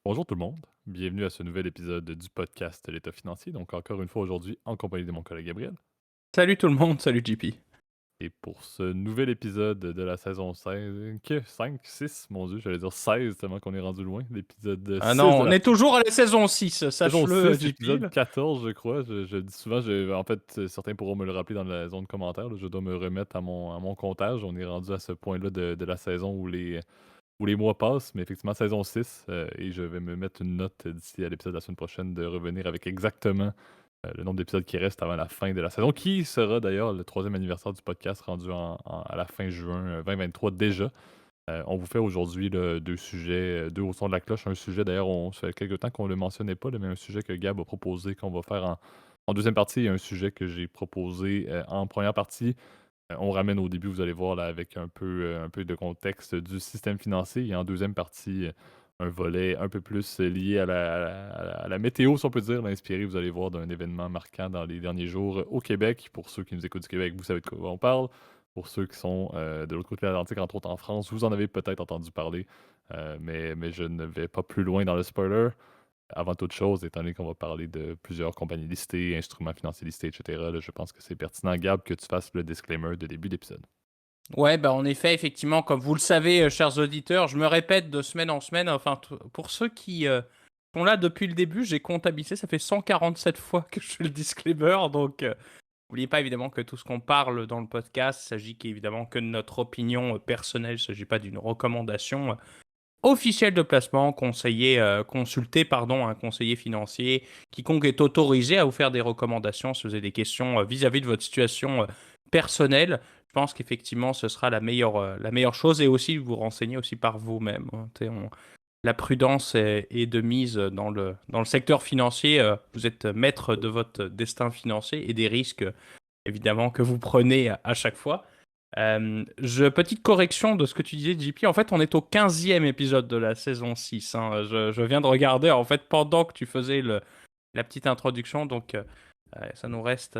Bonjour tout le monde, bienvenue à ce nouvel épisode du podcast L'État financier. Donc encore une fois aujourd'hui en compagnie de mon collègue Gabriel. Salut tout le monde, salut JP. Et pour ce nouvel épisode de la saison 5, 6, mon dieu, j'allais dire 16 tellement qu'on est rendu loin. L'épisode Ah 6 non, de on la est toujours à la saison 6, saison sache-le 6, JP. épisode là. 14 je crois. Je le dis souvent, en fait certains pourront me le rappeler dans la zone commentaire, là, je dois me remettre à mon comptage. On est rendu à ce point-là de la saison où les mois passent, mais effectivement, saison 6, et je vais me mettre une note d'ici à l'épisode de la semaine prochaine de revenir avec exactement le nombre d'épisodes qui restent avant la fin de la saison, qui sera d'ailleurs le troisième anniversaire du podcast rendu à la fin juin 2023 déjà. On vous fait aujourd'hui là, deux sujets, deux au son de la cloche. Un sujet, d'ailleurs, ça fait quelques temps qu'on ne le mentionnait pas, là, mais un sujet que Gab a proposé qu'on va faire en deuxième partie et un sujet que j'ai proposé en première partie. On ramène au début, vous allez voir, là, avec un peu de contexte du système financier. Et en deuxième partie, un volet un peu plus lié à la météo, si on peut dire, inspiré, vous allez voir, d'un événement marquant dans les derniers jours au Québec. Pour ceux qui nous écoutent du Québec, vous savez de quoi on parle. Pour ceux qui sont de l'autre côté de l'Atlantique, entre autres en France, vous en avez peut-être entendu parler, mais je ne vais pas plus loin dans le spoiler. Avant toute chose, étant donné qu'on va parler de plusieurs compagnies listées, instruments financiers listés, etc., là, je pense que c'est pertinent, Gab, que tu fasses le disclaimer de début d'épisode. Ouais, bah en effet, effectivement, comme vous le savez, chers auditeurs, je me répète de semaine en semaine. Enfin, pour ceux qui sont là depuis le début, j'ai comptabilisé, ça fait 147 fois que je fais le disclaimer. Donc, n'oubliez pas évidemment que tout ce qu'on parle dans le podcast, il s'agit évidemment que de notre opinion personnelle, il ne s'agit pas d'une recommandation officiel de placement, consulter pardon, un conseiller financier. Quiconque est autorisé à vous faire des recommandations si vous avez des questions vis-à-vis de votre situation personnelle. Je pense qu'effectivement, ce sera la meilleure chose et aussi vous renseigner aussi par vous-même. Hein. La prudence est de mise dans le secteur financier. Vous êtes maître de votre destin financier et des risques, évidemment, que vous prenez à chaque fois. Petite correction de ce que tu disais, JP. En fait, on est au 15e épisode de la saison 6. Hein. Je viens de regarder, en fait, pendant que tu faisais la petite introduction. Donc, ça nous reste,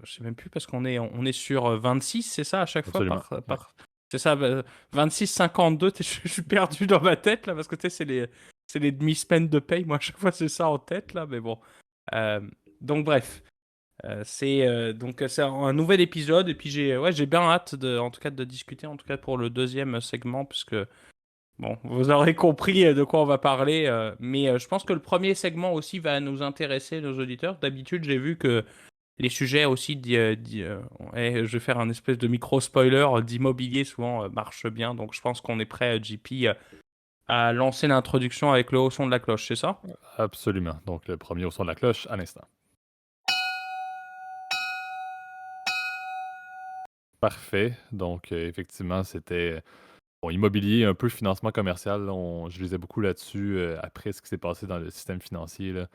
je sais même plus, parce on est sur 26, c'est ça, à chaque fois Absolument. Ouais. c'est ça, 26, 52. Je suis perdu dans ma tête, là, parce que tu sais, c'est les demi-semaines de paye. Moi, à chaque fois, c'est ça en tête, là. Mais bon. Euh, donc, bref. C'est un nouvel épisode et puis j'ai bien hâte en tout cas de discuter en tout cas pour le deuxième segment puisque bon vous aurez compris de quoi on va parler mais je pense que le premier segment aussi va nous intéresser nos auditeurs. D'habitude j'ai vu que les sujets aussi je vais faire un espèce de micro spoiler d'immobilier souvent marchent bien, donc je pense qu'on est prêt JP à lancer l'introduction avec le haut son de la cloche, c'est ça? Absolument. Donc, le premier au son de la cloche à l'instant. Parfait. Donc, effectivement, c'était bon, immobilier, un peu financement commercial. Là, je lisais beaucoup là-dessus après ce qui s'est passé dans le système financier, là,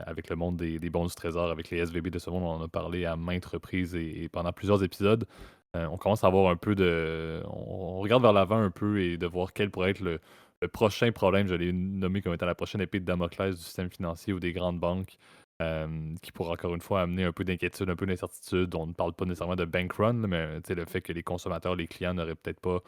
avec le monde des bons du trésor, avec les SVB de ce monde. On en a parlé à maintes reprises et pendant plusieurs épisodes. On commence à avoir un peu de. On regarde vers l'avant un peu et de voir quel pourrait être le prochain problème. Je l'ai nommé comme étant la prochaine épée de Damoclès du système financier ou des grandes banques. Qui pourrait encore une fois amener un peu d'inquiétude, un peu d'incertitude. On ne parle pas nécessairement de bank run, là, mais le fait que les consommateurs, les clients n'auraient peut-être pas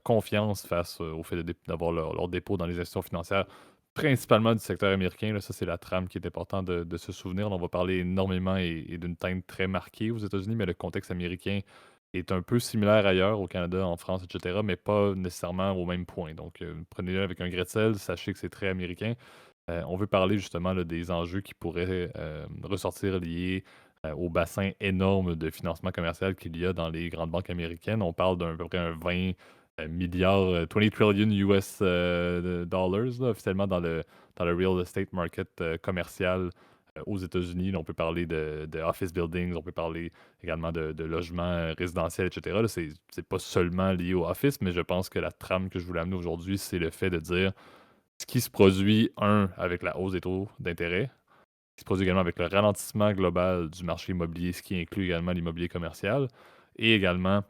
confiance face au fait d'avoir leur dépôt dans les institutions financières, principalement du secteur américain. Là, ça, c'est la trame qui est importante de se souvenir. On va parler énormément et d'une teinte très marquée aux États-Unis, mais le contexte américain est un peu similaire ailleurs, au Canada, en France, etc., mais pas nécessairement au même point. Donc, prenez-le avec un grain de sel, sachez que c'est très américain. On veut parler justement là, des enjeux qui pourraient ressortir liés au bassin énorme de financement commercial qu'il y a dans les grandes banques américaines. On parle d'à peu près un 20 milliards, 20 trillion US dollars, là, officiellement dans le real estate market commercial aux États-Unis. Là, on peut parler de office buildings, on peut parler également de logements résidentiels, etc. Là, c'est pas seulement lié au office, mais je pense que la trame que je voulais amener aujourd'hui, c'est le fait de dire ce qui se produit, avec la hausse des taux d'intérêt, ce qui se produit également avec le ralentissement global du marché immobilier, ce qui inclut également l'immobilier commercial, et également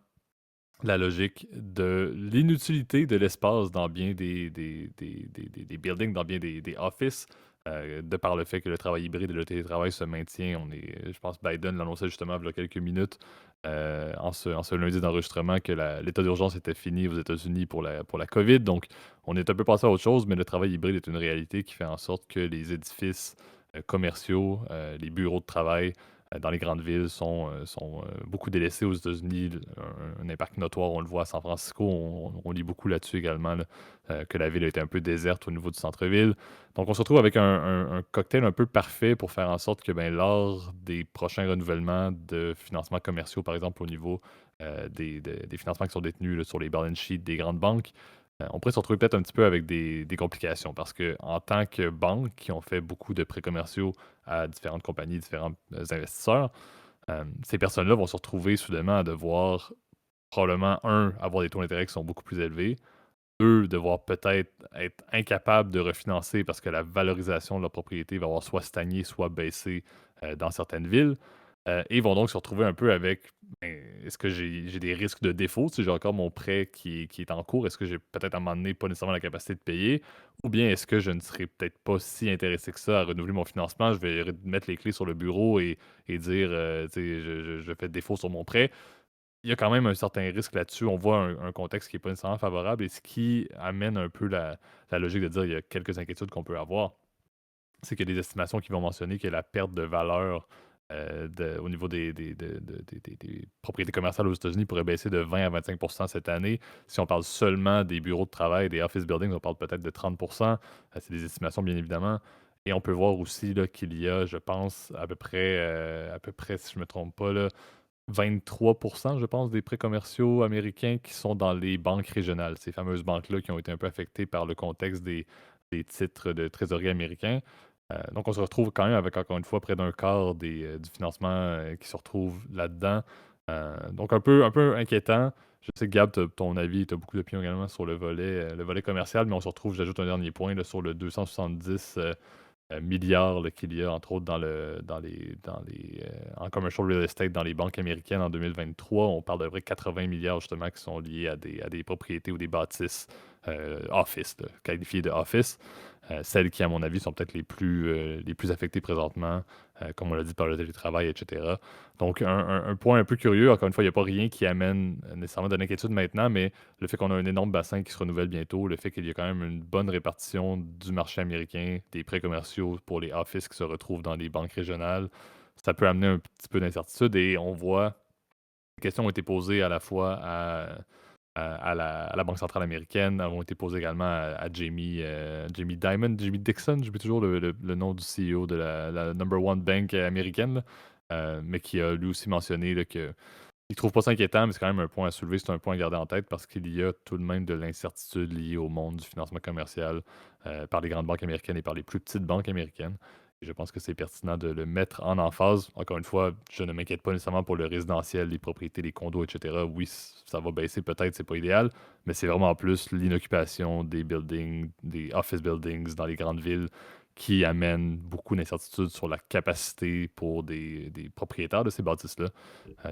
la logique de l'inutilité de l'espace dans bien des buildings, dans bien des offices. de par le fait que le travail hybride et le télétravail se maintient. Je pense que Biden l'annonçait justement il y a quelques minutes, en ce lundi d'enregistrement, que l'état d'urgence était fini aux États-Unis pour la COVID. Donc, on est un peu passé à autre chose, mais le travail hybride est une réalité qui fait en sorte que les édifices commerciaux, les bureaux de travail dans les grandes villes sont beaucoup délaissés aux États-Unis. Un impact notoire, on le voit à San Francisco. On lit beaucoup là-dessus également, là, que la ville a été un peu déserte au niveau du centre-ville. Donc, on se retrouve avec un cocktail un peu parfait pour faire en sorte que ben, lors des prochains renouvellements de financements commerciaux, par exemple au niveau des financements qui sont détenus là, sur les balance sheets des grandes banques, on pourrait se retrouver peut-être un petit peu avec des complications parce que en tant que banque qui ont fait beaucoup de prêts commerciaux à différentes compagnies, différents investisseurs, ces personnes-là vont se retrouver soudainement à devoir probablement, avoir des taux d'intérêt qui sont beaucoup plus élevés, devoir peut-être être incapables de refinancer parce que la valorisation de leur propriété va avoir soit stagné, soit baissé dans certaines villes. Et vont donc se retrouver un peu avec ben, est-ce que j'ai des risques de défaut si j'ai encore mon prêt qui est en cours? Est-ce que j'ai peut-être à un moment donné pas nécessairement la capacité de payer? Ou bien est-ce que je ne serais peut-être pas si intéressé que ça à renouveler mon financement? Je vais mettre les clés sur le bureau et dire tu sais, je fais défaut sur mon prêt. Il y a quand même un certain risque là-dessus. On voit un contexte qui n'est pas nécessairement favorable et ce qui amène un peu la logique de dire qu'il y a quelques inquiétudes qu'on peut avoir, c'est qu'il y a des estimations qui vont mentionner que la perte de valeur au niveau des propriétés commerciales aux États-Unis pourrait baisser de 20 à 25 cette année. Si on parle seulement des bureaux de travail, des office buildings, on parle peut-être de 30 C'est des estimations, bien évidemment. Et on peut voir aussi là, qu'il y a, je pense, à peu près, si je ne me trompe pas, là, 23 je pense, des prêts commerciaux américains qui sont dans les banques régionales, ces fameuses banques-là qui ont été un peu affectées par le contexte des titres de trésorerie américains. Donc, on se retrouve quand même avec, encore une fois, près d'un quart du financement qui se retrouve là-dedans. Donc, un peu inquiétant. Je sais que Gab, ton avis, tu as beaucoup d'opinions également sur le volet commercial, mais on se retrouve, j'ajoute un dernier point, là, sur le 270 milliards là, qu'il y a, entre autres, en commercial real estate dans les banques américaines en 2023. On parle de vrai 80 milliards, justement, qui sont liés à des propriétés ou des bâtisses office, là, qualifiées de office. Celles qui, à mon avis, sont peut-être les plus affectées présentement, comme on l'a dit, par le télétravail, etc. Donc, un point un peu curieux, encore une fois, il n'y a pas rien qui amène nécessairement de l'inquiétude maintenant, mais le fait qu'on a un énorme bassin qui se renouvelle bientôt, le fait qu'il y a quand même une bonne répartition du marché américain, des prêts commerciaux pour les offices qui se retrouvent dans les banques régionales, ça peut amener un petit peu d'incertitude et on voit, les questions ont été posées à la fois à la Banque centrale américaine, ont été posées également à Jamie Dimon, Jamie Dixon, j'oublie toujours le nom du CEO de la number one bank américaine, là, mais qui a lui aussi mentionné là, que il trouve pas ça inquiétant, mais c'est quand même un point à soulever, c'est un point à garder en tête parce qu'il y a tout de même de l'incertitude liée au monde du financement commercial par les grandes banques américaines et par les plus petites banques américaines. Et je pense que c'est pertinent de le mettre en emphase. Encore une fois, je ne m'inquiète pas nécessairement pour le résidentiel, les propriétés, les condos, etc. Oui, ça va baisser peut-être, c'est pas idéal, mais c'est vraiment en plus l'inoccupation des buildings, des office buildings dans les grandes villes qui amène beaucoup d'incertitudes sur la capacité pour des propriétaires de ces bâtisses-là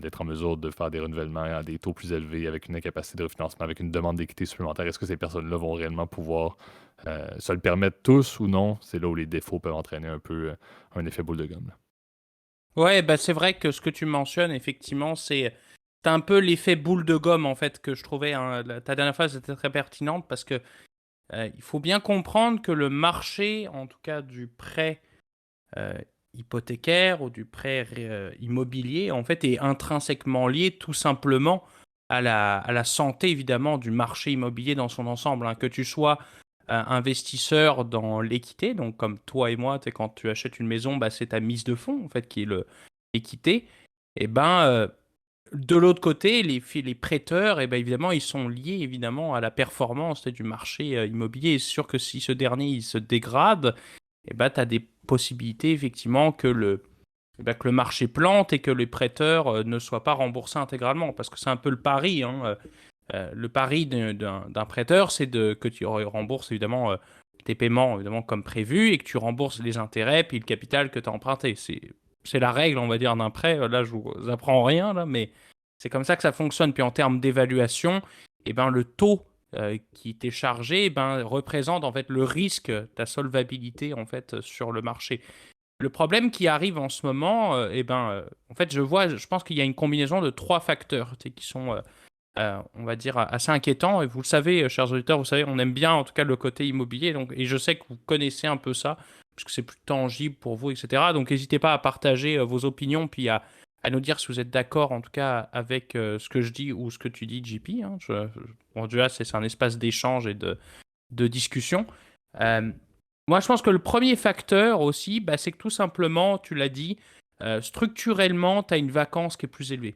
d'être en mesure de faire des renouvellements à des taux plus élevés, avec une incapacité de refinancement, avec une demande d'équité supplémentaire. Est-ce que ces personnes-là vont réellement pouvoir se le permettre tous ou non? C'est là où les défauts peuvent entraîner un peu un effet boule de gomme, là. Ouais, bah c'est vrai que ce que tu mentionnes, effectivement, c'est un peu l'effet boule de gomme, en fait, que je trouvais, hein, ta dernière phrase était très pertinente parce que il faut bien comprendre que le marché, en tout cas du prêt euh, hypothécaire ou du prêt immobilier, en fait, est intrinsèquement lié tout simplement à la santé, évidemment, du marché immobilier dans son ensemble, hein. Que tu sois investisseur dans l'équité, donc comme toi et moi, quand tu achètes une maison, bah, c'est ta mise de fonds, en fait, qui est l'équité. Et ben, de l'autre côté, les prêteurs, et ben, évidemment, ils sont liés évidemment à la performance du marché immobilier. Et c'est sûr que si ce dernier il se dégrade, et ben, tu as des possibilités effectivement que le marché plante et que les prêteurs ne soient pas remboursés intégralement. Parce que c'est un peu le pari, hein. Le pari d'un prêteur, c'est que tu rembourses évidemment tes paiements évidemment comme prévu et que tu rembourses les intérêts puis le capital que tu as emprunté. C'est la règle, on va dire, d'un prêt. Là, je vous apprends rien, là, mais c'est comme ça que ça fonctionne. Puis en termes d'évaluation, eh ben, le taux qui était chargé, représente en fait le risque, ta solvabilité en fait sur le marché. Le problème qui arrive en ce moment, en fait, je pense qu'il y a une combinaison de trois facteurs, tu sais, qui sont, on va dire, assez inquiétants. Et vous le savez, chers auditeurs, vous savez, on aime bien en tout cas le côté immobilier. Donc, et je sais que vous connaissez un peu ça, puisque c'est plus tangible pour vous, etc. Donc, n'hésitez pas à partager vos opinions, puis à nous dire si vous êtes d'accord, en tout cas, avec ce que je dis ou ce que tu dis, JP. Hein. Bon, déjà, c'est un espace d'échange et de discussion. Euh, Moi, je pense que le premier facteur aussi, c'est que tout simplement, tu l'as dit, structurellement, tu as une vacance qui est plus élevée.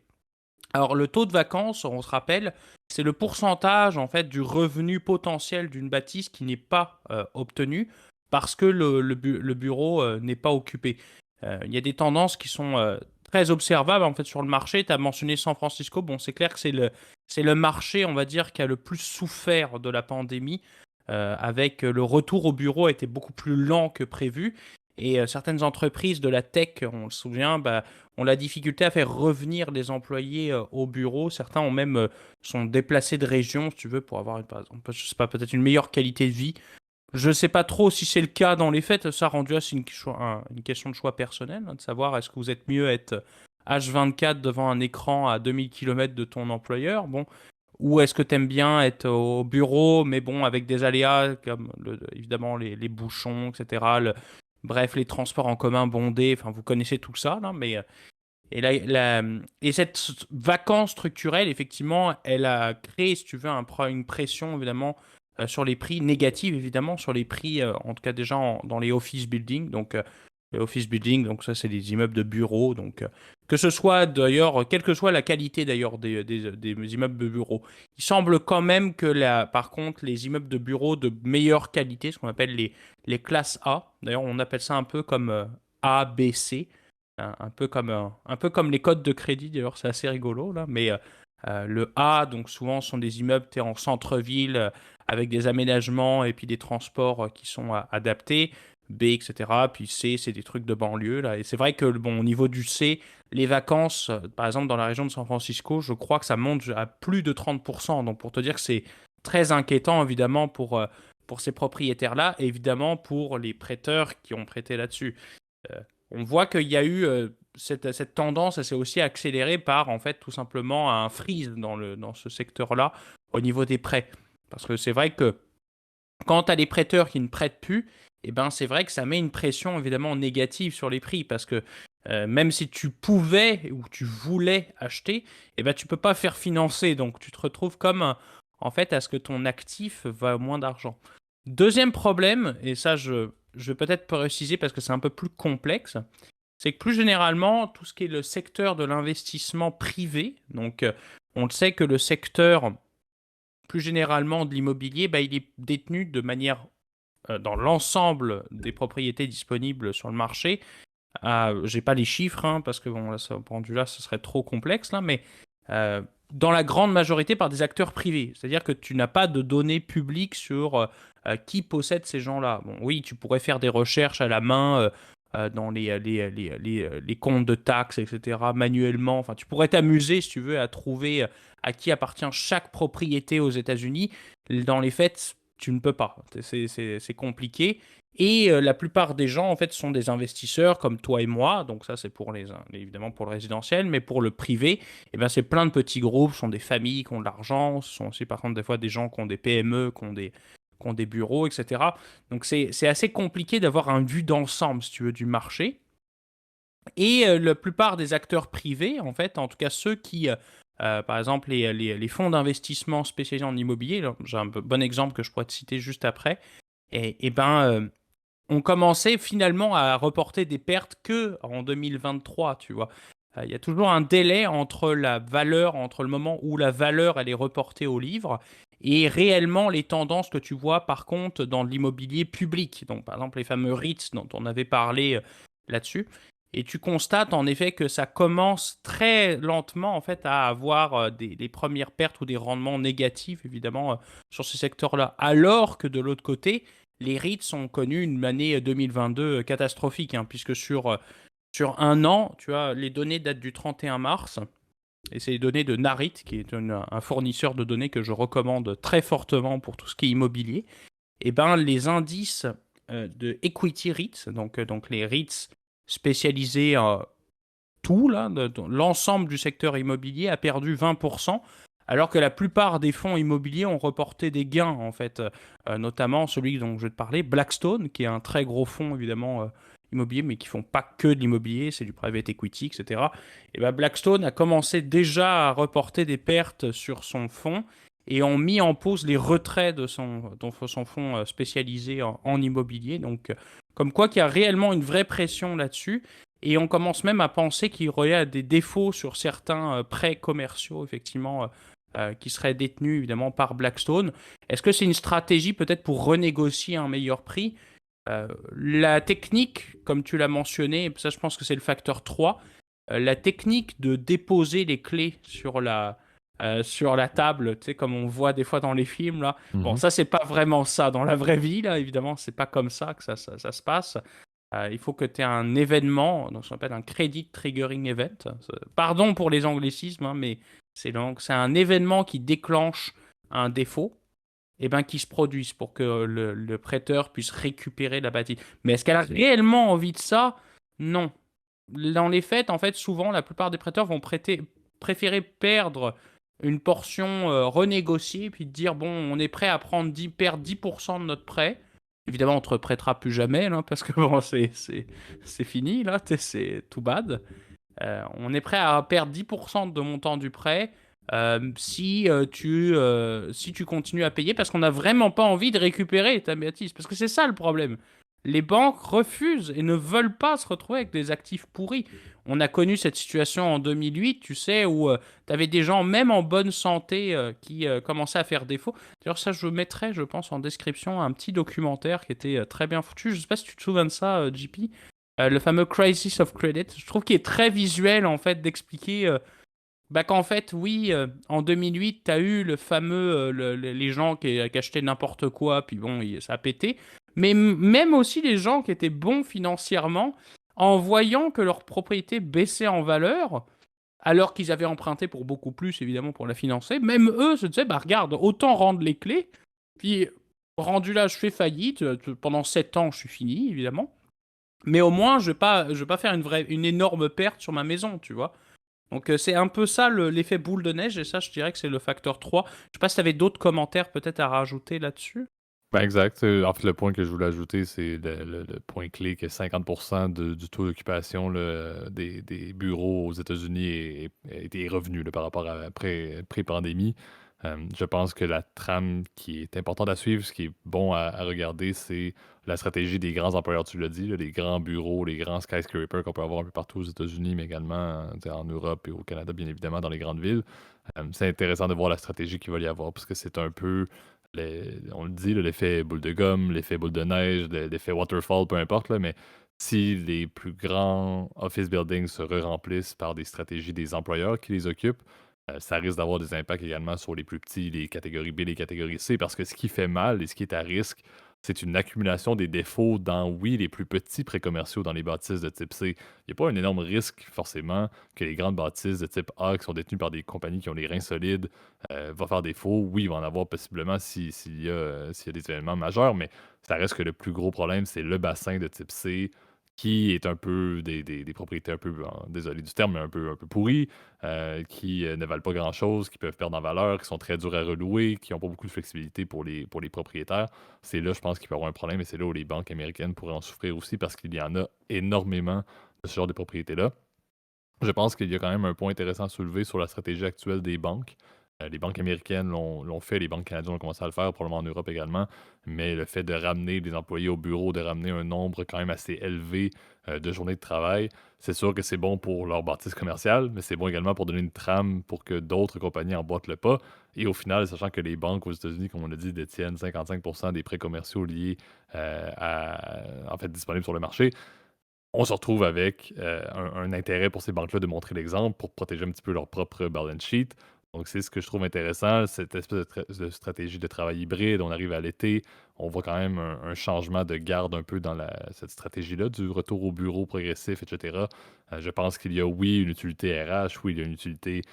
Alors, le taux de vacances, on se rappelle, c'est le pourcentage en fait du revenu potentiel d'une bâtisse qui n'est pas obtenu parce que le bureau n'est pas occupé. Il y a des tendances qui sont très observables en fait sur le marché. Tu as mentionné San Francisco. Bon, c'est clair que c'est le marché, on va dire, qui a le plus souffert de la pandémie. Avec le retour au bureau a été beaucoup plus lent que prévu. Et certaines entreprises de la tech, on se souvient, ont la difficulté à faire revenir les employés au bureau. Certains ont même sont déplacés de région, si tu veux, pour avoir, par exemple, je sais pas, peut-être une meilleure qualité de vie. Je ne sais pas trop si c'est le cas dans les faits. Ça, rendu là, c'est une question de choix personnel, hein, de savoir est-ce que vous êtes mieux à être H24 devant un écran à 2000 km de ton employeur. Bon, ou est-ce que tu aimes bien être au bureau, mais bon, avec des aléas comme évidemment les bouchons, etc. Bref, les transports en commun bondés, enfin, vous connaissez tout ça, là, mais et cette vacance structurelle, effectivement, elle a créé, si tu veux, une pression, évidemment, sur les prix, négative, évidemment, sur les prix, en tout cas déjà dans les office buildings. Donc, les office buildings, donc ça, c'est des immeubles de bureaux. Donc, que ce soit d'ailleurs, quelle que soit la qualité d'ailleurs des immeubles de bureaux, il semble quand même que, par contre, les immeubles de bureaux de meilleure qualité, ce qu'on appelle les classes A, d'ailleurs, on appelle ça un peu comme A, B, C. Un peu comme les codes de crédit, d'ailleurs, c'est assez rigolo, là. Mais le A, donc souvent, sont des immeubles en centre-ville avec des aménagements et puis des transports qui sont adaptés. B, etc. Puis C, c'est des trucs de banlieue, là. Et c'est vrai que, bon, au niveau du C, les vacances, par exemple, dans la région de San Francisco, je crois que ça monte à plus de 30%. Donc, pour te dire que c'est très inquiétant, évidemment, pour ces propriétaires-là, et évidemment, pour les prêteurs qui ont prêté là-dessus. Euh, on voit qu'il y a eu cette tendance, elle s'est aussi accélérée par, en fait, tout simplement un freeze dans ce secteur-là au niveau des prêts. Parce que c'est vrai que quand tu as des prêteurs qui ne prêtent plus, c'est vrai que ça met une pression évidemment négative sur les prix parce que même si tu pouvais ou tu voulais acheter, tu peux pas faire financer. Donc tu te retrouves comme en fait à ce que ton actif va moins d'argent. Deuxième problème, et ça je vais peut-être préciser parce que c'est un peu plus complexe, c'est que plus généralement, tout ce qui est le secteur de l'investissement privé, donc on le sait que le secteur plus généralement de l'immobilier, il est détenu de manière, dans l'ensemble des propriétés disponibles sur le marché. J'ai pas les chiffres, hein, parce que bon, là, rendu là, ce serait trop complexe, là, mais dans la grande majorité par des acteurs privés. C'est-à-dire que tu n'as pas de données publiques sur qui possède ces gens-là. Bon, oui, tu pourrais faire des recherches à la main dans les comptes de taxes, etc., manuellement. Enfin, tu pourrais t'amuser, si tu veux, à trouver à qui appartient chaque propriété aux États-Unis. Dans les faits, tu ne peux pas. C'est compliqué. Et la plupart des gens, en fait, sont des investisseurs comme toi et moi. Donc ça, c'est pour évidemment pour le résidentiel, mais pour le privé, c'est plein de petits groupes, ce sont des familles qui ont de l'argent, ce sont aussi par contre des fois des gens qui ont des PME, qui ont des bureaux, etc. Donc c'est assez compliqué d'avoir une vue d'ensemble, si tu veux, du marché. Et la plupart des acteurs privés, en fait, en tout cas ceux qui, par exemple, les fonds d'investissement spécialisés en immobilier, là, j'ai un bon exemple que je pourrais te citer juste après, ont commencé finalement à reporter des pertes que en 2023, tu vois. Il y a toujours un délai entre le moment où la valeur elle est reportée au livre et réellement les tendances que tu vois par contre dans l'immobilier public. Donc par exemple les fameux REITs dont on avait parlé là-dessus. Et tu constates en effet que ça commence très lentement en fait à avoir des premières pertes ou des rendements négatifs évidemment sur ces secteurs-là. Alors que de l'autre côté, les REITs ont connu une année 2022 catastrophique, hein, puisque sur un an, tu vois, les données datent du 31 mars. et c'est les données de Narit, qui est un fournisseur de données que je recommande très fortement pour tout ce qui est immobilier. Et ben, les indices de Equity REITs, donc les REITs spécialisés en tout, là, l'ensemble du secteur immobilier a perdu 20%, alors que la plupart des fonds immobiliers ont reporté des gains, en fait, notamment celui dont je vais te parler, Blackstone, qui est un très gros fonds, évidemment, immobilier, mais qui font pas que de l'immobilier, c'est du private equity, etc. Et ben Blackstone a commencé déjà à reporter des pertes sur son fonds et ont mis en pause les retraits de son fonds spécialisé en immobilier. Donc, comme quoi qu'il y a réellement une vraie pression là-dessus. Et on commence même à penser qu'il y aurait des défauts sur certains prêts commerciaux, effectivement, qui seraient détenus évidemment par Blackstone. Est-ce que c'est une stratégie peut-être pour renégocier un meilleur prix? La technique, comme tu l'as mentionné, ça je pense que c'est le facteur 3, la technique de déposer les clés sur la table, tu sais, comme on voit des fois dans les films, là. Bon, Mhm. ça, c'est pas vraiment ça. Dans la vraie vie, là, évidemment, c'est pas comme ça que ça se passe. Il faut que tu aies un événement, donc ça s'appelle un credit triggering event. Pardon pour les anglicismes, hein, mais c'est un événement qui déclenche un défaut et ben, qui se produise pour que le prêteur puisse récupérer la bâtisse. Mais est-ce qu'elle a réellement envie de ça? Non. Dans les faits, en fait, souvent, la plupart des prêteurs vont préférer perdre une portion renégociée, puis dire, bon, on est prêt à perdre 10% de notre prêt. Évidemment, on ne te reprêtera plus jamais, là, parce que bon, c'est fini, là, c'est tout bad. On est prêt à perdre 10% de montant du prêt si tu continues à payer, parce qu'on n'a vraiment pas envie de récupérer ta bêtise. Parce que c'est ça le problème. Les banques refusent et ne veulent pas se retrouver avec des actifs pourris. On a connu cette situation en 2008, tu sais, où tu avais des gens, même en bonne santé, qui commençaient à faire défaut. D'ailleurs, ça, je mettrai, je pense, en description un petit documentaire qui était très bien foutu. Je ne sais pas si tu te souviens de ça, JP. Le fameux Crisis of Credit. Je trouve qu'il est très visuel, en fait, d'expliquer bah qu'en fait, oui, en 2008, tu as eu le fameux, les gens qui achetaient n'importe quoi, puis bon, ça a pété. Mais même aussi les gens qui étaient bons financièrement, en voyant que leur propriété baissait en valeur, alors qu'ils avaient emprunté pour beaucoup plus, évidemment, pour la financer, même eux se disaient, bah regarde, autant rendre les clés, puis rendu là, je fais faillite, pendant 7 ans, je suis fini, évidemment. Mais au moins, je vais pas faire une énorme perte sur ma maison, tu vois. Donc c'est un peu ça l'effet boule de neige, et ça je dirais que c'est le facteur 3. Je sais pas si tu avais d'autres commentaires peut-être à rajouter là-dessus. Ben exact. En fait, le point que je voulais ajouter, c'est le point clé que 50% du taux d'occupation là, des bureaux aux États-Unis est revenu là, par rapport à pré-pandémie. Je pense que la trame qui est importante à suivre, ce qui est bon à regarder, c'est la stratégie des grands employeurs, tu l'as dit, là, les grands bureaux, les grands skyscrapers qu'on peut avoir un peu partout aux États-Unis, mais également en Europe et au Canada, bien évidemment, dans les grandes villes. C'est intéressant de voir la stratégie qu'il va y avoir, parce que c'est un peu on le dit, là, l'effet boule de gomme, l'effet boule de neige, l'effet waterfall, peu importe, là, mais si les plus grands office buildings se re-remplissent par des stratégies des employeurs qui les occupent, ça risque d'avoir des impacts également sur les plus petits, les catégories B, les catégories C, parce que ce qui fait mal et ce qui est à risque, c'est une accumulation des défauts dans, oui, les plus petits pré-commerciaux dans les bâtisses de type C. Il n'y a pas un énorme risque, forcément, que les grandes bâtisses de type A, qui sont détenues par des compagnies qui ont les reins solides, va faire défaut. Oui, il va en avoir possiblement s'il y a des événements majeurs, mais ça reste que le plus gros problème, c'est le bassin de type C, qui est un peu des propriétés un peu, désolé du terme, mais un peu pourries, qui ne valent pas grand-chose, qui peuvent perdre en valeur, qui sont très durs à relouer, qui n'ont pas beaucoup de flexibilité pour les propriétaires. C'est là, je pense, qu'il peut y avoir un problème, et c'est là où les banques américaines pourraient en souffrir aussi, parce qu'il y en a énormément de ce genre de propriétés-là. Je pense qu'il y a quand même un point intéressant à soulever sur la stratégie actuelle des banques. Les banques américaines l'ont fait, les banques canadiennes ont commencé à le faire, probablement en Europe également, mais le fait de ramener des employés au bureau, de ramener un nombre quand même assez élevé de journées de travail, c'est sûr que c'est bon pour leur bâtisse commerciale, mais c'est bon également pour donner une trame pour que d'autres compagnies emboîtent le pas. Et au final, sachant que les banques aux États-Unis, comme on l'a dit, détiennent 55% des prêts commerciaux liés en fait, disponibles sur le marché, on se retrouve avec un intérêt pour ces banques-là de montrer l'exemple pour protéger un petit peu leur propre balance sheet. Donc, c'est ce que je trouve intéressant, cette espèce de stratégie de travail hybride. On arrive à l'été, on voit quand même un changement de garde un peu dans cette stratégie-là, du retour au bureau progressif, etc. Je pense qu'il y a, oui, une utilité RH, oui, il y a une utilité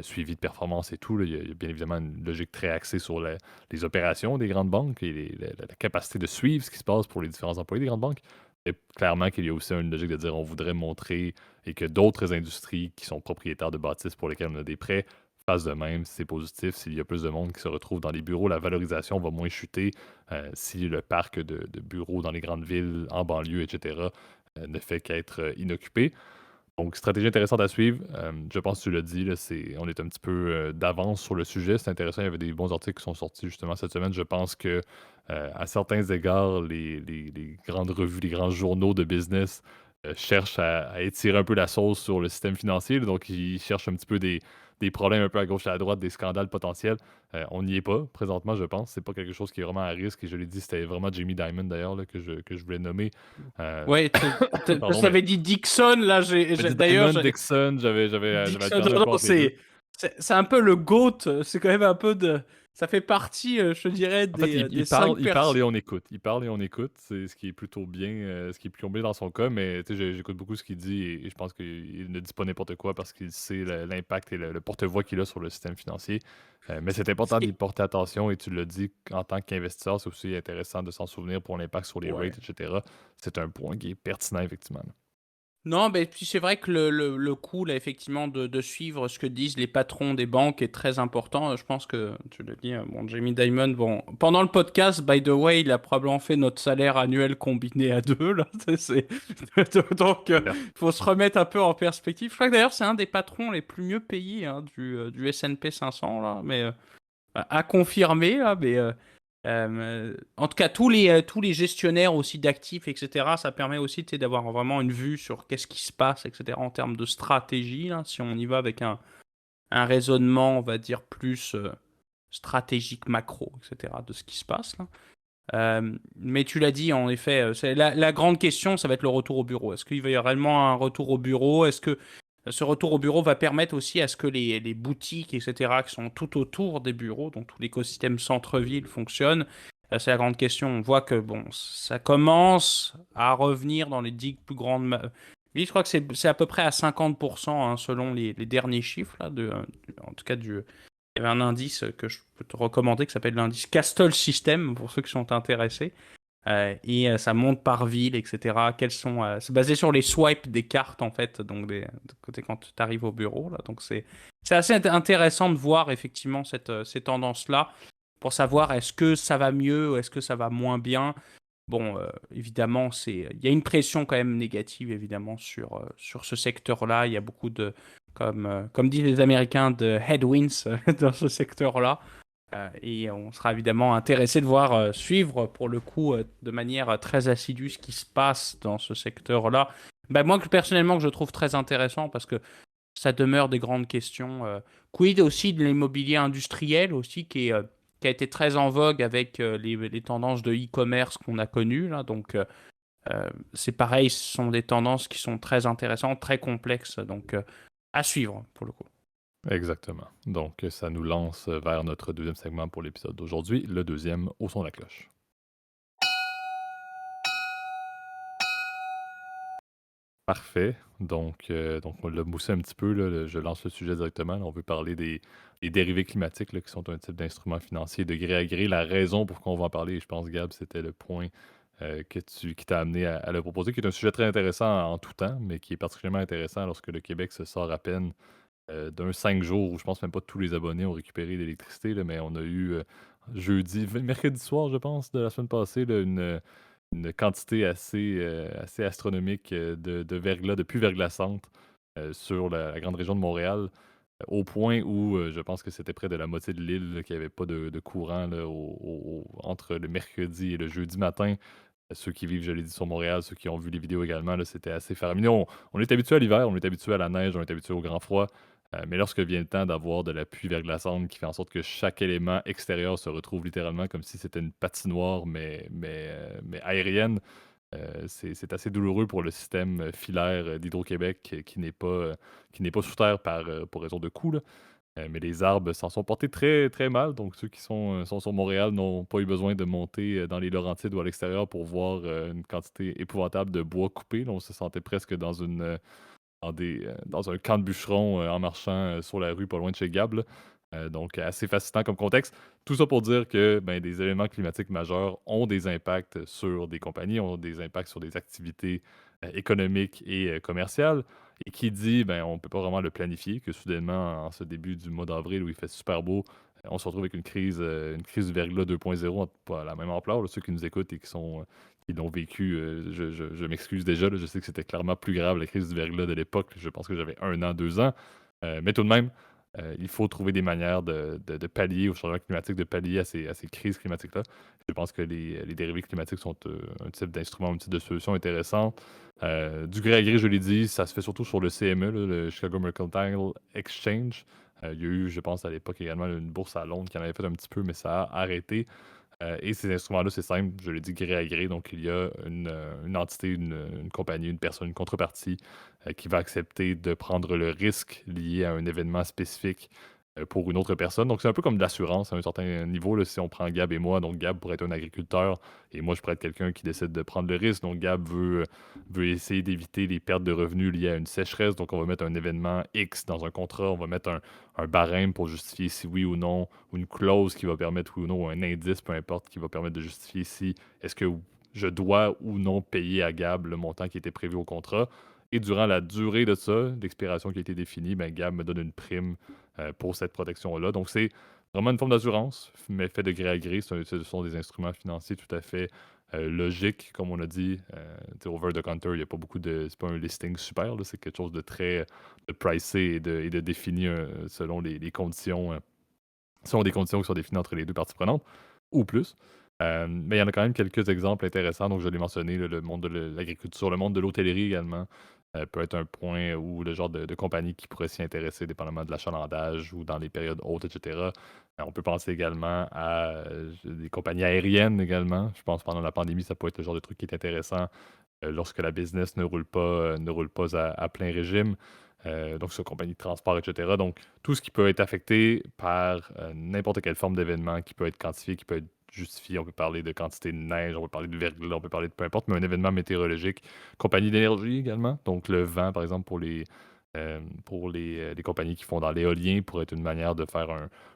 suivi de performance et tout. Là. Il y a bien évidemment une logique très axée sur les opérations des grandes banques et la capacité de suivre ce qui se passe pour les différents employés des grandes banques. Et clairement qu'il y a aussi une logique de dire on voudrait montrer et que d'autres industries qui sont propriétaires de bâtisses pour lesquelles on a des prêts fassent de même. Si c'est positif, s'il y a plus de monde qui se retrouve dans les bureaux, la valorisation va moins chuter. Si le parc de bureaux dans les grandes villes, en banlieue, etc., ne fait qu'être inoccupé. Donc, stratégie intéressante à suivre. Je pense que tu l'as dit, là, on est un petit peu d'avance sur le sujet. C'est intéressant. Il y avait des bons articles qui sont sortis justement cette semaine. Je pense que, à certains égards, les grandes revues, les grands journaux de business cherchent à étirer un peu la sauce sur le système financier. Là. Donc, ils cherchent un petit peu des problèmes un peu à gauche et à droite, des scandales potentiels. On n'y est pas présentement, je pense. C'est pas quelque chose qui est vraiment à risque. Et je l'ai dit, c'était vraiment Jamie Dimon d'ailleurs là, que je voulais nommer. Euh, Ouais, pardon, je mais t'avais dit Dixon, là, j'ai dit d'ailleurs, Diamond, Dixon, j'avais Dixon, alterné un non, peu non, entre les deux. c'est un peu le GOAT, c'est quand même un peu de... Ça fait partie, je dirais, En fait, des cinq il parle personnes. et on écoute. Il parle et on écoute, c'est ce qui est plutôt bien, ce qui est plutôt bien dans son cas, mais tu sais, j'écoute beaucoup ce qu'il dit et je pense qu'il ne dit pas n'importe quoi parce qu'il sait l'impact et le porte-voix qu'il a sur le système financier. Mais c'est important d'y porter attention et tu l'as dit, en tant qu'investisseur, c'est aussi intéressant de s'en souvenir pour l'impact sur les Ouais. rates, etc. C'est un point qui est pertinent, effectivement. Non, mais puis c'est vrai que le coût, là, effectivement, de suivre ce que disent les patrons des banques est très important. Je pense que, tu l'as dit, bon, Jamie Dimon, bon, pendant le podcast, by the way, il a probablement fait notre salaire annuel combiné à deux, là. Donc, il faut se remettre un peu en perspective. Je crois que d'ailleurs, c'est un des patrons les plus mieux payés hein, du S&P 500, là, mais à confirmer, là, mais... en tout cas, tous les gestionnaires aussi d'actifs, etc., ça permet aussi tu sais, d'avoir vraiment une vue sur qu'est-ce qui se passe, etc., en termes de stratégie, là, si on y va avec un raisonnement, on va dire, plus stratégique macro, etc., de ce qui se passe. Là. Mais tu l'as dit, en effet, c'est la grande question, ça va être le retour au bureau. Est-ce qu'il va y avoir réellement un retour au bureau? Est-ce que ce retour au bureau va permettre aussi à ce que les boutiques, etc., qui sont tout autour des bureaux, donc tout l'écosystème centre-ville fonctionne? C'est la grande question. On voit que bon, ça commence à revenir dans les 10 plus grandes villes. Je crois que c'est à peu près à 50% hein, selon les derniers chiffres, là, en tout cas il y avait un indice que je peux te recommander qui s'appelle l'indice Castle System pour ceux qui sont intéressés. Ça monte par ville, etc. C'est basé sur les swipes des cartes, en fait, donc de côté quand tu arrives au bureau. Là. Donc c'est assez intéressant de voir effectivement ces tendances-là pour savoir est-ce que ça va mieux ou est-ce que ça va moins bien. Bon, évidemment, il y a une pression quand même négative, évidemment, sur ce secteur-là. Il y a beaucoup comme disent les Américains, de headwinds dans ce secteur-là. Et on sera évidemment intéressé de voir suivre pour le coup de manière très assidue ce qui se passe dans ce secteur-là. Bah, moi, personnellement, que je trouve très intéressant parce que ça demeure des grandes questions. Quid aussi de l'immobilier industriel aussi qui a été très en vogue avec les tendances de e-commerce qu'on a connues là. Donc c'est pareil, ce sont des tendances qui sont très intéressantes, très complexes. Donc à suivre pour le coup. Exactement. Donc, ça nous lance vers notre deuxième segment pour l'épisode d'aujourd'hui, le deuxième au son de la cloche. Parfait. Donc on l'a moussé un petit peu, là, je lance le sujet directement. Là, on veut parler des dérivés climatiques là, qui sont un type d'instrument financier de gré à gré. La raison pour qu'on va en parler, je pense, Gab, c'était le point qui t'a amené à le proposer, qui est un sujet très intéressant en tout temps, mais qui est particulièrement intéressant lorsque le Québec se sort à peine d'un 5 jours où je pense même pas tous les abonnés ont récupéré l'électricité, là, mais on a eu mercredi soir, je pense, de la semaine passée, là, une quantité assez astronomique de verglas, de pluie verglaçante sur la grande région de Montréal, au point où je pense que c'était près de la moitié de l'île là, qu'il n'y avait pas de courant là, entre le mercredi et le jeudi matin. Ceux qui vivent, je l'ai dit, sur Montréal, ceux qui ont vu les vidéos également, là, c'était assez faramineux. On est habitué à l'hiver, on est habitué à la neige, on est habitué au grand froid. Mais lorsque vient le temps d'avoir de la pluie verglaçante qui fait en sorte que chaque élément extérieur se retrouve littéralement comme si c'était une patinoire, mais aérienne, c'est assez douloureux pour le système filaire d'Hydro-Québec qui n'est pas sous terre pour raison de coût. Là. Mais les arbres s'en sont portés très, très mal. Donc, ceux qui sont sur Montréal n'ont pas eu besoin de monter dans les Laurentides ou à l'extérieur pour voir une quantité épouvantable de bois coupé. On se sentait presque dans un camp de bûcherons en marchant sur la rue pas loin de chez Gab. Là. Donc, assez fascinant comme contexte. Tout ça pour dire que ben, des éléments climatiques majeurs ont des impacts sur des compagnies, ont des impacts sur des activités économiques et commerciales. Et qui dit, ben, on ne peut pas vraiment le planifier, que soudainement, en ce début du mois d'avril où il fait super beau, on se retrouve avec une crise du verglas 2.0, pas à la même ampleur. Là, ceux qui nous écoutent et qui l'ont vécu, je m'excuse déjà. Là, je sais que c'était clairement plus grave la crise du verglas de l'époque. Je pense que j'avais 1 an, 2 ans. Mais tout de même, il faut trouver des manières de pallier au changement climatique, de pallier à ces crises climatiques-là. Je pense que les dérivés climatiques sont un type d'instrument, un type de solution intéressant. Du gré à gré, je l'ai dit, ça se fait surtout sur le CME, là, le Chicago Mercantile Exchange. Il y a eu, je pense, à l'époque également une bourse à Londres qui en avait fait un petit peu, mais ça a arrêté. Et ces instruments-là, c'est simple, je l'ai dit, gré à gré. Donc, il y a une entité, une compagnie, une personne, une contrepartie qui va accepter de prendre le risque lié à un événement spécifique pour une autre personne. Donc, c'est un peu comme de l'assurance à un certain niveau. Là, si on prend Gab et moi, donc Gab pourrait être un agriculteur et moi, je pourrais être quelqu'un qui décide de prendre le risque. Donc, Gab veut essayer d'éviter les pertes de revenus liées à une sécheresse. Donc, on va mettre un événement X dans un contrat. On va mettre un barème pour justifier si oui ou non, ou une clause qui va permettre oui ou non, ou un indice, peu importe, qui va permettre de justifier si est-ce que je dois ou non payer à Gab le montant qui était prévu au contrat. Et durant la durée de ça, l'expiration qui a été définie, ben, Gab me donne une prime pour cette protection-là. Donc, c'est vraiment une forme d'assurance, mais fait de gré à gré. Ce sont des instruments financiers tout à fait logiques, comme on a dit. Over the counter, il n'y a pas beaucoup de. C'est pas un listing super, là, c'est quelque chose de très de pricé et de défini selon les conditions. Selon des conditions qui sont définies entre les deux parties prenantes, ou plus. Mais il y en a quand même quelques exemples intéressants. Donc, je l'ai mentionné, le monde de l'agriculture, le monde de l'hôtellerie également peut être un point où le genre de compagnie qui pourrait s'y intéresser, dépendamment de l'achalandage ou dans les périodes hautes, etc. On peut penser également à des compagnies aériennes également. Je pense que pendant la pandémie, ça peut être le genre de truc qui est intéressant lorsque la business ne roule pas à plein régime. Donc, sur compagnie de transport, etc. Donc, tout ce qui peut être affecté par n'importe quelle forme d'événement qui peut être quantifié, qui peut être justifié. On peut parler de quantité de neige, on peut parler de verglas, on peut parler de peu importe, mais un événement météorologique. Compagnie d'énergie également. Donc, le vent, par exemple, pour les compagnies qui font dans l'éolien, pourrait être une manière de faire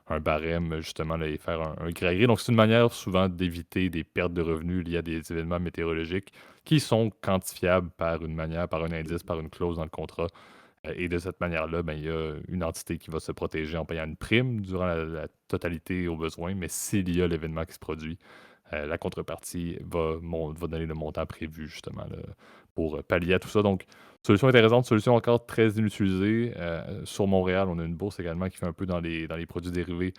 un barème, justement, là, et faire un gré à gré. Donc, c'est une manière souvent d'éviter des pertes de revenus liées à des événements météorologiques qui sont quantifiables par une manière, par un indice, par une clause dans le contrat. Et de cette manière-là, ben, il y a une entité qui va se protéger en payant une prime durant la totalité au besoin, mais s'il y a l'événement qui se produit, la contrepartie va donner le montant prévu justement là, pour pallier à tout ça. Donc, solution intéressante, solution encore très inutilisée. Sur Montréal, on a une bourse également qui fait un peu dans les produits dérivés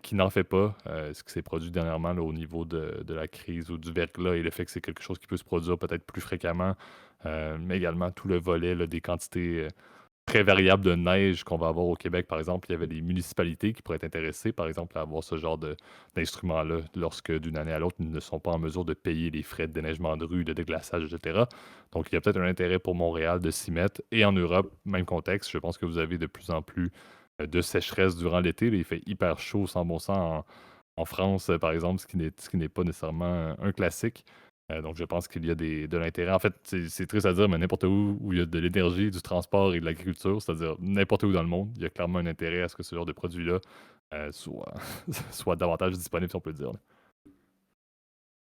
qui n'en fait pas. Ce qui s'est produit dernièrement là, au niveau de la crise ou du verglas et le fait que c'est quelque chose qui peut se produire peut-être plus fréquemment, mais également tout le volet là, des quantités très variable de neige qu'on va avoir au Québec, par exemple. Il y avait des municipalités qui pourraient être intéressées, par exemple, à avoir ce genre d'instrument-là lorsque, d'une année à l'autre, ils ne sont pas en mesure de payer les frais de déneigement de rue, de déglaçage, etc. Donc, il y a peut-être un intérêt pour Montréal de s'y mettre. Et en Europe, même contexte, je pense que vous avez de plus en plus de sécheresse durant l'été. Là, il fait hyper chaud, sans bon sens, en France, par exemple, ce qui n'est pas nécessairement un classique. Donc, je pense qu'il y a de l'intérêt. En fait, c'est triste à dire, mais n'importe où il y a de l'énergie, du transport et de l'agriculture, c'est-à-dire n'importe où dans le monde, il y a clairement un intérêt à ce que ce genre de produit-là soit, soit davantage disponible, si on peut le dire. Là.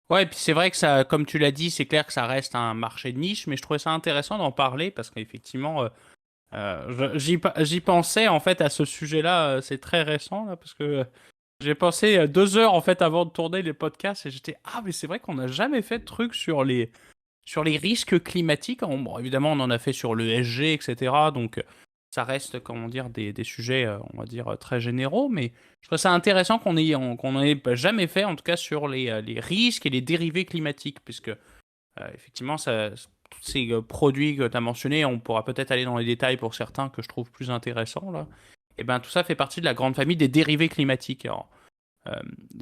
Ouais, et puis c'est vrai que ça, comme tu l'as dit, c'est clair que ça reste un marché de niche, mais je trouvais ça intéressant d'en parler parce qu'effectivement, j'y pensais en fait à ce sujet-là, c'est très récent là, parce que j'ai pensé 2 heures en fait avant de tourner les podcasts et j'étais ah mais c'est vrai qu'on n'a jamais fait de truc sur les risques climatiques. Bon, évidemment, on en a fait sur le SG, etc. Donc, ça reste, comment dire, des sujets, on va dire, très généraux. Mais je trouve ça intéressant qu'on n'en ait jamais fait, en tout cas, sur les risques et les dérivés climatiques. Puisque, effectivement, tous ces produits que tu as mentionnés, on pourra peut-être aller dans les détails pour certains que je trouve plus intéressants, là. Et ben, tout ça fait partie de la grande famille des dérivés climatiques. Alors, euh,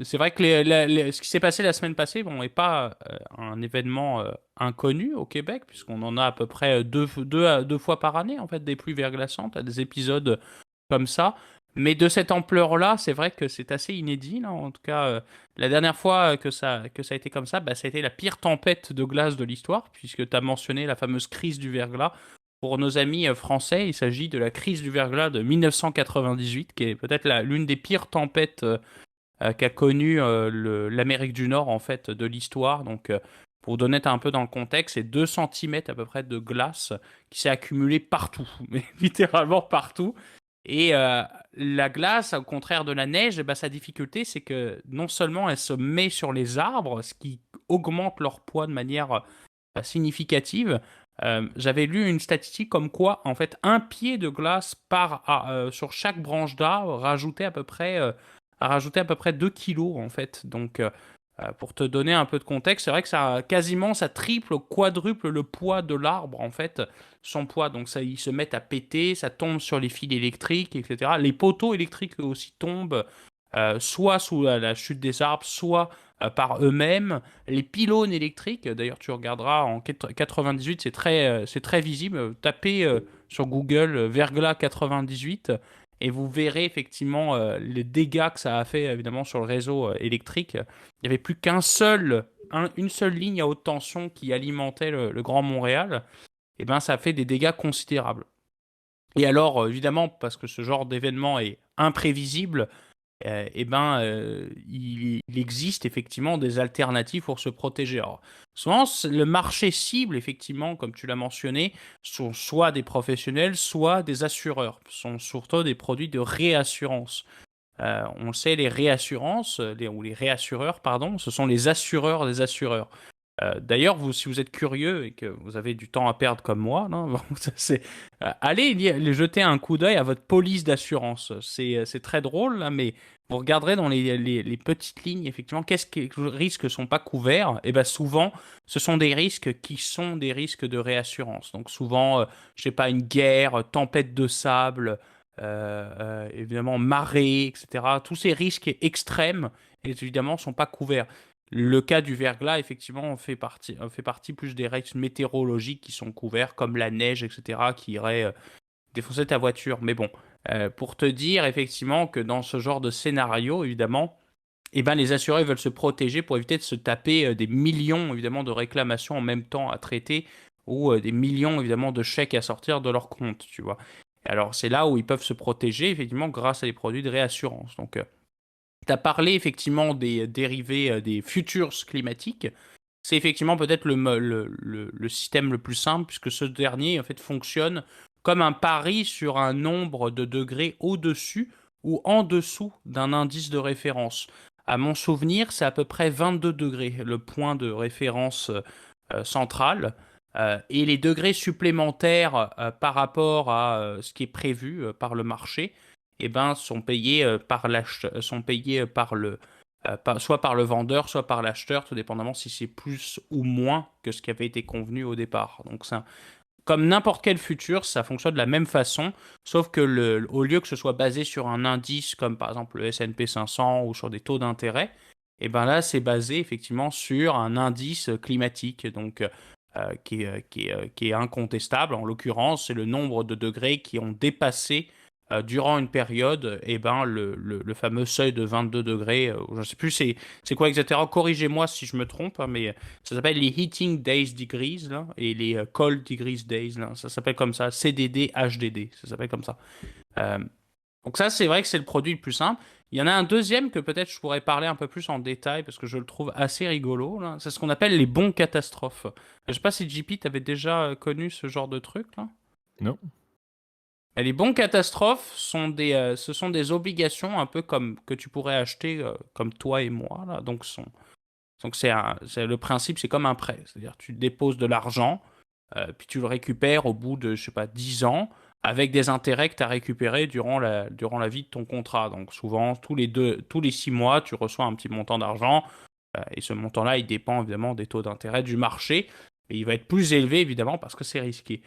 c'est vrai que ce qui s'est passé la semaine passée, bon, n'est pas un événement inconnu au Québec, puisqu'on en a à peu près deux fois par année, en fait, des pluies verglaçantes, à des épisodes comme ça. Mais de cette ampleur-là, c'est vrai que c'est assez inédit, là. En tout cas, la dernière fois que ça a été comme ça, bah, ça a été la pire tempête de glace de l'histoire, puisque tu as mentionné la fameuse crise du verglas. Pour nos amis français, il s'agit de la crise du verglas de 1998, qui est peut-être l'une des pires tempêtes qu'a connu l'Amérique du Nord, en fait, de l'histoire. Donc, pour vous donner un peu dans le contexte, c'est 2 centimètres à peu près de glace qui s'est accumulée partout, mais littéralement partout. Et la glace, au contraire de la neige, eh ben, sa difficulté, c'est que non seulement elle se met sur les arbres, ce qui augmente leur poids de manière significative. J'avais lu une statistique comme quoi, en fait, un pied de glace sur chaque branche d'arbre rajoutait à peu près 2 kilos, en fait. Donc, pour te donner un peu de contexte, c'est vrai que ça triple, quadruple le poids de l'arbre, en fait, son poids. Donc, ça, ils se mettent à péter, ça tombe sur les fils électriques, etc. Les poteaux électriques eux aussi tombent, soit sous la chute des arbres, soit par eux-mêmes. Les pylônes électriques, d'ailleurs, tu regarderas en 98, c'est très visible. Tapez sur Google verglas 98 et vous verrez effectivement les dégâts que ça a fait évidemment sur le réseau électrique. Il n'y avait plus une seule ligne à haute tension qui alimentait le Grand Montréal. Et ben, ça a fait des dégâts considérables. Et alors, évidemment, parce que ce genre d'événement est imprévisible, il existe effectivement des alternatives pour se protéger. Alors, souvent, le marché cible, effectivement, comme tu l'as mentionné, sont soit des professionnels, soit des assureurs. Ce sont surtout des produits de réassurance. On le sait, les réassurances, ou les réassureurs, pardon, ce sont les assureurs des assureurs. D'ailleurs, si vous êtes curieux et que vous avez du temps à perdre comme moi, non, bon, allez jeter un coup d'œil à votre police d'assurance. C'est très drôle, là, mais vous regarderez dans les petites lignes, effectivement, qu'est-ce que les risques ne sont pas couverts. Et bien souvent, ce sont des risques qui sont des risques de réassurance. Donc souvent, je sais pas, une guerre, tempête de sable, évidemment, marée, etc. Tous ces risques extrêmes, évidemment, ne sont pas couverts. Le cas du verglas, effectivement, fait partie plus des risques météorologiques qui sont couverts, comme la neige, etc., qui irait défoncer ta voiture. Mais bon, pour te dire effectivement que dans ce genre de scénario, évidemment, eh ben, les assurés veulent se protéger pour éviter de se taper des millions, évidemment, de réclamations en même temps à traiter ou des millions, évidemment, de chèques à sortir de leur compte, tu vois. Alors, c'est là où ils peuvent se protéger, effectivement, grâce à des produits de réassurance. Donc, tu as parlé effectivement des dérivés des futurs climatiques. C'est effectivement peut-être le système le plus simple, puisque ce dernier en fait fonctionne comme un pari sur un nombre de degrés au-dessus ou en dessous d'un indice de référence. À mon souvenir, c'est à peu près 22 degrés, le point de référence central. Et les degrés supplémentaires par rapport à ce qui est prévu par le marché, eh ben, sont payés soit par le vendeur, soit par l'acheteur, tout dépendamment si c'est plus ou moins que ce qui avait été convenu au départ. Donc, comme n'importe quel futur, ça fonctionne de la même façon, sauf que au lieu que ce soit basé sur un indice comme par exemple le S&P 500 ou sur des taux d'intérêt, et ben là, c'est basé effectivement sur un indice climatique, donc qui est incontestable. En l'occurrence, c'est le nombre de degrés qui ont dépassé durant une période, eh ben, le fameux seuil de 22 degrés. Je ne sais plus c'est quoi exactement. Corrigez-moi si je me trompe, hein, mais ça s'appelle les Heating Days Degrees là, et les Cold Degrees Days. Là, ça s'appelle comme ça. CDD, HDD. Ça s'appelle comme ça. Euh, donc ça, c'est vrai que c'est le produit le plus simple. Il y en a un deuxième que peut-être je pourrais parler un peu plus en détail parce que je le trouve assez rigolo, là. C'est ce qu'on appelle les bons catastrophes. Je sais pas si JP, t'avais déjà connu ce genre de truc là. Non. Et les bons catastrophes ce sont des obligations un peu comme que tu pourrais acheter comme toi et moi là. Donc le principe, c'est comme un prêt. C'est-à-dire tu déposes de l'argent, puis tu le récupères au bout de, je sais pas, 10 ans, avec des intérêts que tu as récupérés durant la vie de ton contrat. Donc souvent, tous les 6 mois, tu reçois un petit montant d'argent, et ce montant-là, il dépend évidemment des taux d'intérêt du marché, et il va être plus élevé évidemment parce que c'est risqué.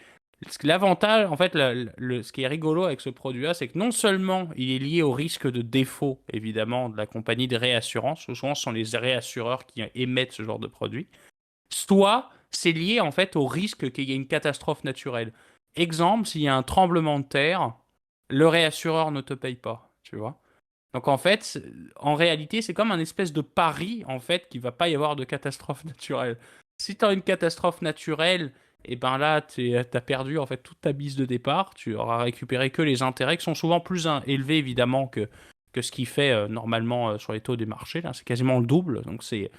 L'avantage, en fait, ce qui est rigolo avec ce produit-là, c'est que non seulement il est lié au risque de défaut, évidemment, de la compagnie de réassurance, souvent ce sont les réassureurs qui émettent ce genre de produit, soit c'est lié en fait au risque qu'il y ait une catastrophe naturelle. Exemple, s'il y a un tremblement de terre, le réassureur ne te paye pas. tu vois. Donc en fait, en réalité, c'est comme un espèce de pari, en fait, qu'il va pas y avoir de catastrophe naturelle. Si tu as une catastrophe naturelle, et ben là, t'as perdu en fait toute ta bise de départ. Tu auras récupéré que les intérêts qui sont souvent plus élevés évidemment que ce qui fait normalement sur les taux des marchés. Là, c'est quasiment le double, donc c'est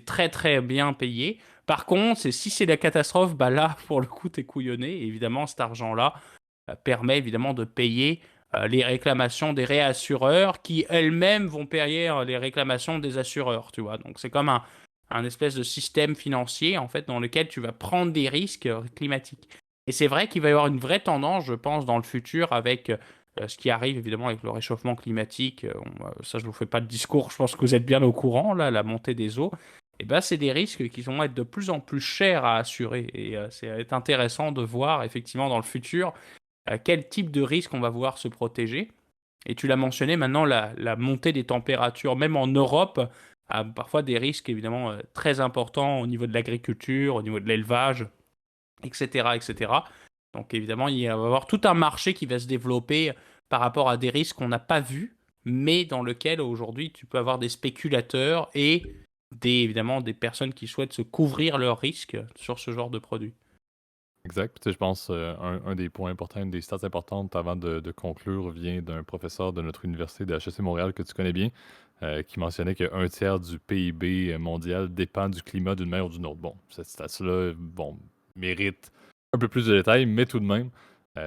très très bien payé. Par contre, si c'est la catastrophe, bah là, pour le coup, t'es couillonné. Et évidemment, cet argent-là permet évidemment de payer les réclamations des réassureurs qui elles-mêmes vont payer les réclamations des assureurs, tu vois. Donc c'est comme un espèce de système financier en fait dans lequel tu vas prendre des risques climatiques. Et c'est vrai qu'il va y avoir une vraie tendance, je pense, dans le futur avec ce qui arrive évidemment avec le réchauffement climatique. Ça, je vous fais pas de discours, je pense que vous êtes bien au courant, là, la montée des eaux. Et ben, c'est des risques qui vont être de plus en plus chers à assurer. Et c'est intéressant de voir effectivement dans le futur quel type de risque on va vouloir se protéger. Et tu l'as mentionné, maintenant, la montée des températures, même en Europe, a parfois des risques évidemment très importants au niveau de l'agriculture, au niveau de l'élevage, etc., etc. Donc évidemment, il va y avoir tout un marché qui va se développer par rapport à des risques qu'on n'a pas vus, mais dans lequel aujourd'hui tu peux avoir des spéculateurs et évidemment des personnes qui souhaitent se couvrir leurs risques sur ce genre de produits. Exact. Puis, tu sais, je pense un des points importants, une des stats importantes avant de conclure vient d'un professeur de notre université de HEC Montréal que tu connais bien, qui mentionnait qu'un tiers du PIB mondial dépend du climat d'une manière ou d'une autre. Bon, cette stat-là, bon, mérite un peu plus de détails, mais tout de même,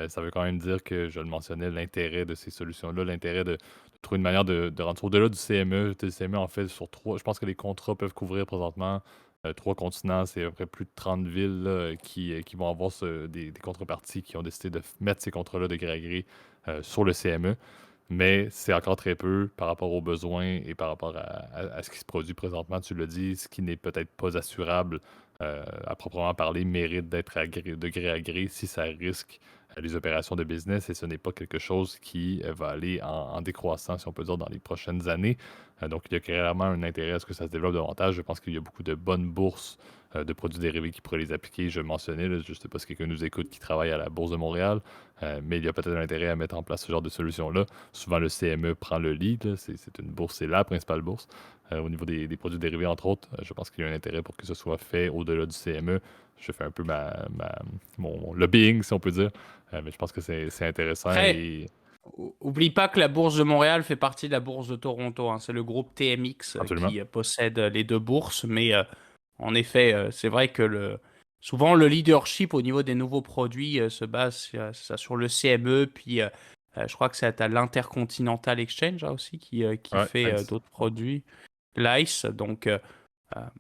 ça veut quand même dire que, je le mentionnais, l'intérêt de ces solutions-là, l'intérêt de trouver une manière de rendre ça au-delà du CME. Tu sais, le CME, en fait, sur trois, je pense que les contrats peuvent couvrir présentement trois continents, c'est à peu près plus de 30 villes là, qui vont avoir des contreparties qui ont décidé de mettre ces contrats-là de gré à gré sur le CME. Mais c'est encore très peu par rapport aux besoins et par rapport à ce qui se produit présentement. Tu l'as dit, ce qui n'est peut-être pas assurable à proprement parler mérite d'être de gré à gré si ça risque les opérations de business et ce n'est pas quelque chose qui va aller en décroissant, si on peut dire, dans les prochaines années. Donc, il y a clairement un intérêt à ce que ça se développe davantage. Je pense qu'il y a beaucoup de bonnes bourses de produits dérivés qui pourraient les appliquer. Je mentionnais, là, je ne sais pas si quelqu'un nous écoute qui travaille à la Bourse de Montréal, mais il y a peut-être un intérêt à mettre en place ce genre de solution-là. Souvent, le CME prend le lead. Là. C'est une bourse, c'est la principale bourse. Au niveau des produits dérivés, entre autres, je pense qu'il y a un intérêt pour que ce soit fait au-delà du CME. Je fais un peu mon lobbying, si on peut dire. Mais je pense que c'est intéressant Après, et oublie pas que la bourse de Montréal fait partie de la bourse de Toronto, hein. C'est le groupe TMX absolument. qui possède les deux bourses. Mais en effet, c'est vrai que souvent le leadership au niveau des nouveaux produits se base sur le CME. Puis je crois que c'est à l'Intercontinental Exchange là, aussi qui Ouais, fait nice. d'autres produits. L'ICE. Donc,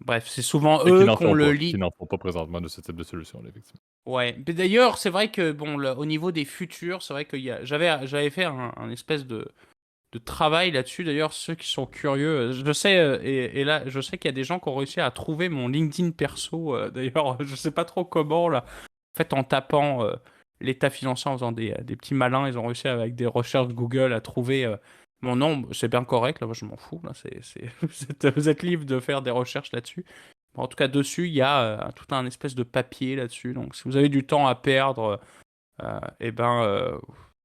bref, c'est souvent Et eux qu'on le qui lead. n'en font pas présentement de ce type de solution-là, effectivement. Ouais. Mais d'ailleurs, c'est vrai que bon, au niveau des futurs, c'est vrai que j'avais fait un espèce de travail là-dessus. D'ailleurs, ceux qui sont curieux, je sais, et là, je sais qu'il y a des gens qui ont réussi à trouver mon LinkedIn perso. D'ailleurs, je sais pas trop comment, là. En fait, en tapant l'état financier, en faisant des petits malins, ils ont réussi avec des recherches Google à trouver mon nom. C'est bien correct, là, moi je m'en fous. Là, vous êtes libre de faire des recherches là-dessus. Bon, en tout cas, dessus, il y a tout un espèce de papier là-dessus. Donc, si vous avez du temps à perdre, eh ben,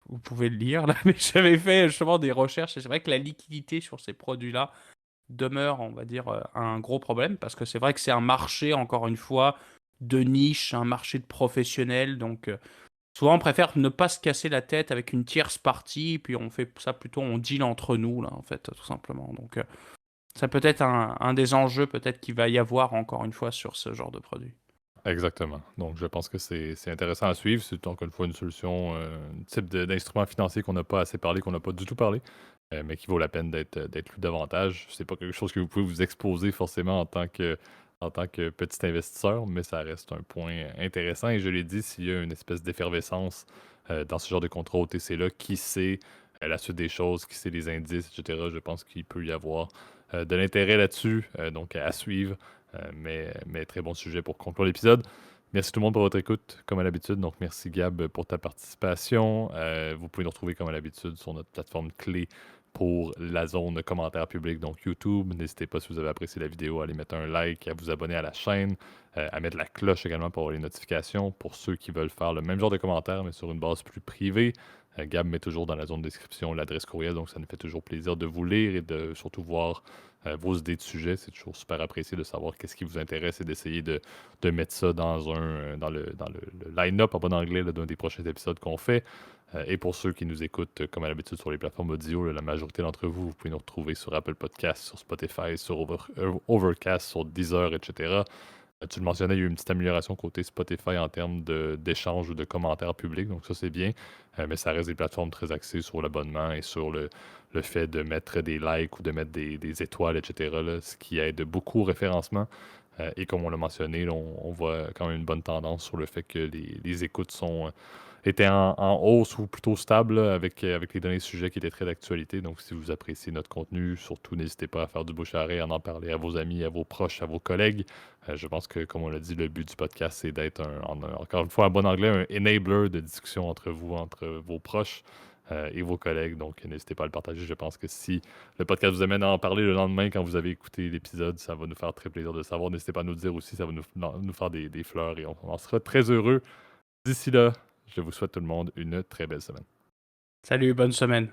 vous pouvez le lire là, mais j'avais fait justement des recherches et c'est vrai que la liquidité sur ces produits-là demeure, on va dire, un gros problème parce que c'est vrai que c'est un marché, encore une fois, de niche, un marché de professionnels. Donc, souvent, on préfère ne pas se casser la tête avec une tierce partie, puis on fait ça plutôt, on deal entre nous, là, en fait, tout simplement. Donc, ça peut être un des enjeux, peut-être, qu'il va y avoir, encore une fois, sur ce genre de produit. Exactement. Donc, je pense que c'est intéressant à suivre. C'est encore une fois une solution, un type d'instrument financier qu'on n'a pas assez parlé, qu'on n'a pas du tout parlé, mais qui vaut la peine d'être lu davantage. C'est pas quelque chose que vous pouvez vous exposer forcément en tant que petit investisseur, mais ça reste un point intéressant. Et je l'ai dit, s'il y a une espèce d'effervescence dans ce genre de contrat OTC-là, qui sait la suite des choses, qui sait les indices, etc., je pense qu'il peut y avoir de l'intérêt là-dessus, donc à suivre. Mais très bon sujet pour conclure l'épisode. Merci tout le monde pour votre écoute, comme à l'habitude. Donc, merci Gab pour ta participation. Vous pouvez nous retrouver, comme à l'habitude, sur notre plateforme clé pour la zone commentaire public, donc YouTube. N'hésitez pas, si vous avez apprécié la vidéo, à aller mettre un like, à vous abonner à la chaîne, à mettre la cloche également pour avoir les notifications. Pour ceux qui veulent faire le même genre de commentaires, mais sur une base plus privée, Gab met toujours dans la zone de description l'adresse courriel, donc ça nous fait toujours plaisir de vous lire et de surtout voir vos idées de sujets. C'est toujours super apprécié de savoir qu'est-ce qui vous intéresse et d'essayer de mettre ça dans le line-up en bon anglais d'un des prochains épisodes qu'on fait. Et pour ceux qui nous écoutent, comme à l'habitude, sur les plateformes audio, la majorité d'entre vous, vous pouvez nous retrouver sur Apple Podcasts, sur Spotify, sur Overcast, sur Deezer, etc. Tu le mentionnais, il y a eu une petite amélioration côté Spotify en termes d'échanges ou de commentaires publics, donc ça c'est bien. Mais ça reste des plateformes très axées sur l'abonnement et sur le fait de mettre des likes ou de mettre des étoiles, etc., là, ce qui aide beaucoup au référencement. Et comme on l'a mentionné, là, on voit quand même une bonne tendance sur le fait que les écoutes étaient en hausse ou plutôt stables là, avec les derniers sujets qui étaient très d'actualité. Donc si vous appréciez notre contenu, surtout n'hésitez pas à faire du bouche à oreille, à en parler à vos amis, à vos proches, à vos collègues. Je pense que, comme on l'a dit, le but du podcast, c'est d'être, encore une fois, en bon anglais, un enabler de discussion entre vous, entre vos proches et vos collègues. Donc, n'hésitez pas à le partager. Je pense que si le podcast vous amène à en parler le lendemain quand vous avez écouté l'épisode, ça va nous faire très plaisir de savoir. N'hésitez pas à nous le dire aussi, ça va nous faire des fleurs et on en sera très heureux. D'ici là, je vous souhaite tout le monde une très belle semaine. Salut, bonne semaine.